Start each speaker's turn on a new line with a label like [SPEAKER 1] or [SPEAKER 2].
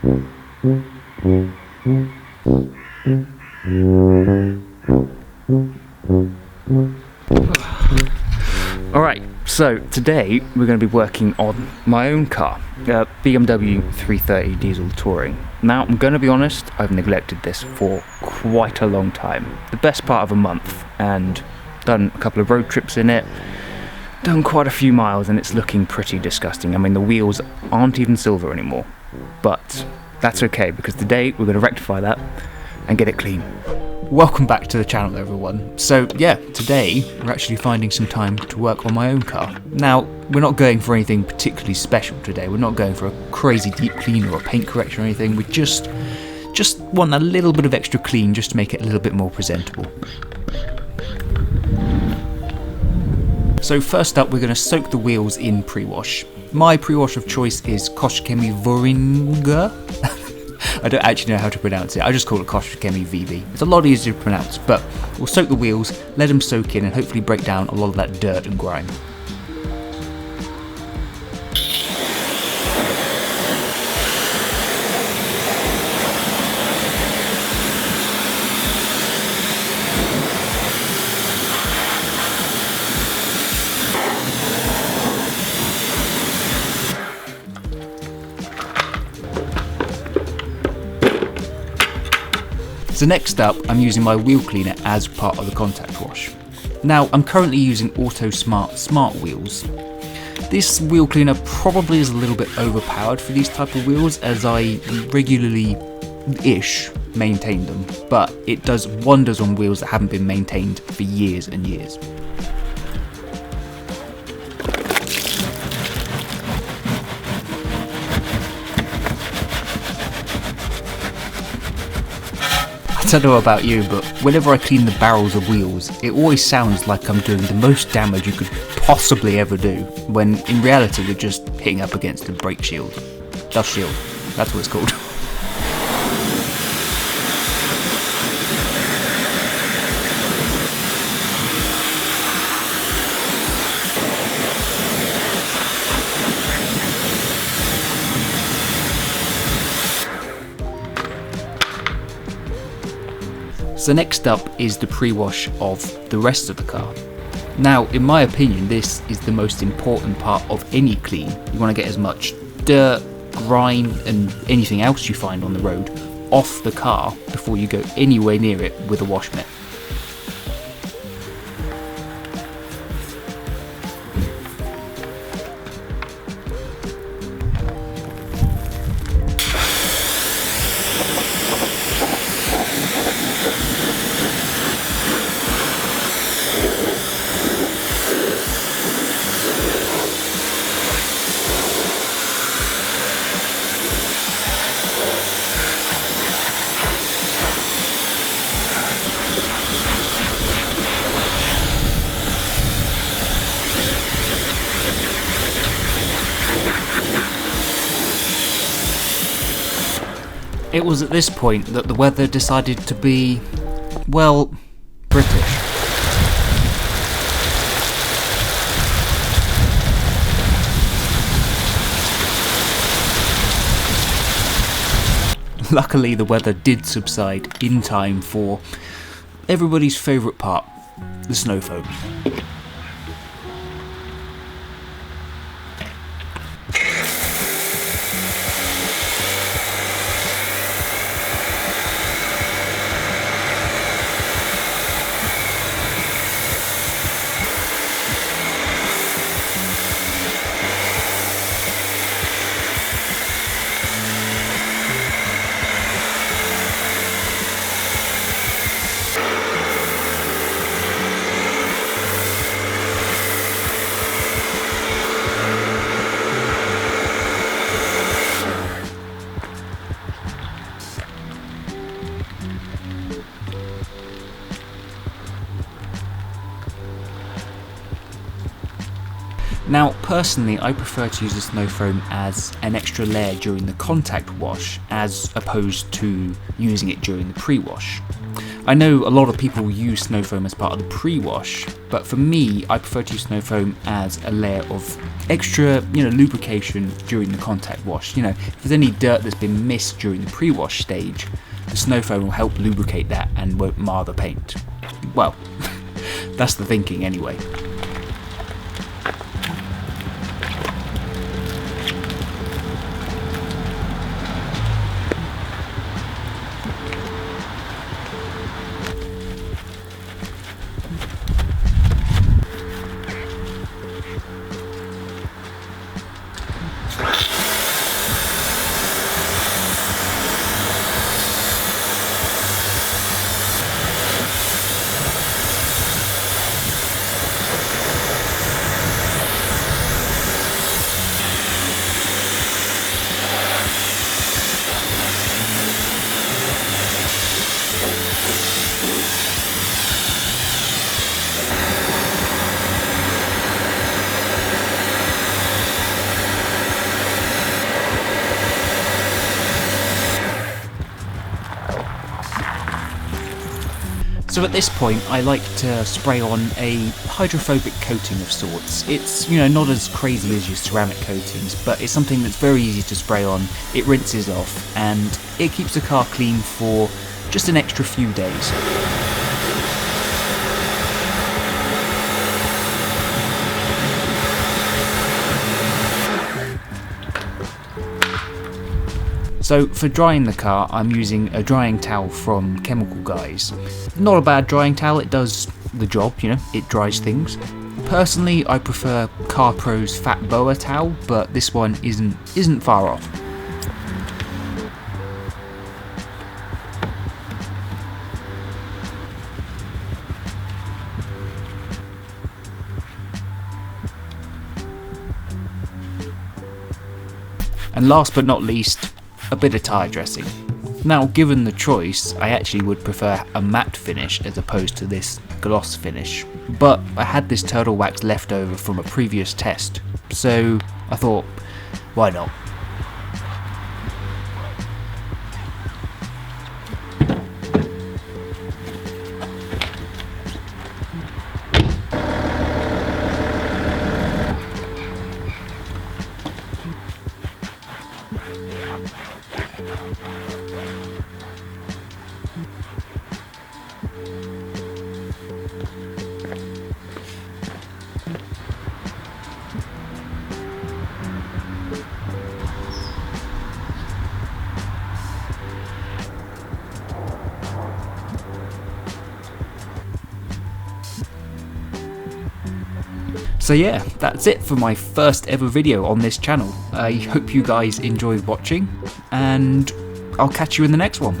[SPEAKER 1] Alright, so today we're going to be working on my own car, BMW 330 Diesel Touring. Now, I'm going to be honest, I've neglected this for quite a long time. The best part of a month, and done a couple of road trips in it, done quite a few miles, and it's looking pretty disgusting. I mean, the wheels aren't even silver anymore, but that's okay, because today we're going to rectify that and get it clean. Welcome back to the channel, everyone. So yeah, today we're actually finding some time to work on my own car. Now, we're not going for anything particularly special today. We're not going for a crazy deep clean or a paint correction or anything. We just want a little bit of extra clean just to make it a little bit more presentable. So first up, we're going to soak the wheels in pre-wash. My pre-wash of choice is Koshkemi Voringa. I don't actually know how to pronounce it. I just call it Koshkemi VB. It's a lot easier to pronounce, but we'll soak the wheels, let them soak in, and hopefully break down a lot of that dirt and grime. So next up, I'm using my wheel cleaner as part of the contact wash. Now, I'm currently using Auto Smart wheels. This wheel cleaner probably is a little bit overpowered for these type of wheels, as I regularly-ish maintain them, but it does wonders on wheels that haven't been maintained for years and years. I don't know about you, but whenever I clean the barrels of wheels, it always sounds like I'm doing the most damage you could possibly ever do, when in reality we're just hitting up against a brake shield. Dust shield, that's what it's called. So next up is the pre-wash of the rest of the car. Now, in my opinion, this is the most important part of any clean. You want to get as much dirt, grime, and anything else you find on the road off the car before you go anywhere near it with a wash mitt. It was at this point that the weather decided to be, well, British. Luckily, the weather did subside in time for everybody's favourite part, the snow foam. Now, personally, I prefer to use the snow foam as an extra layer during the contact wash as opposed to using it during the pre-wash. I know a lot of people use snow foam as part of the pre-wash, but for me, I prefer to use snow foam as a layer of extra, lubrication during the contact wash. If there's any dirt that's been missed during the pre-wash stage, the snow foam will help lubricate that and won't mar the paint. Well, that's the thinking anyway. So at this point I like to spray on a hydrophobic coating of sorts. It's, not as crazy as your ceramic coatings, but it's something that's very easy to spray on, it rinses off, and it keeps the car clean for just an extra few days. So for drying the car, I'm using a drying towel from Chemical Guys. Not a bad drying towel, it does the job, it dries things. Personally, I prefer CarPro's Fat Boa towel, but this one isn't far off. And last but not least, a bit of tyre dressing. Now, given the choice, I actually would prefer a matte finish as opposed to this gloss finish, but I had this turtle wax left over from a previous test, so I thought, why not? So yeah, that's it for my first ever video on this channel. I hope you guys enjoyed watching, and I'll catch you in the next one.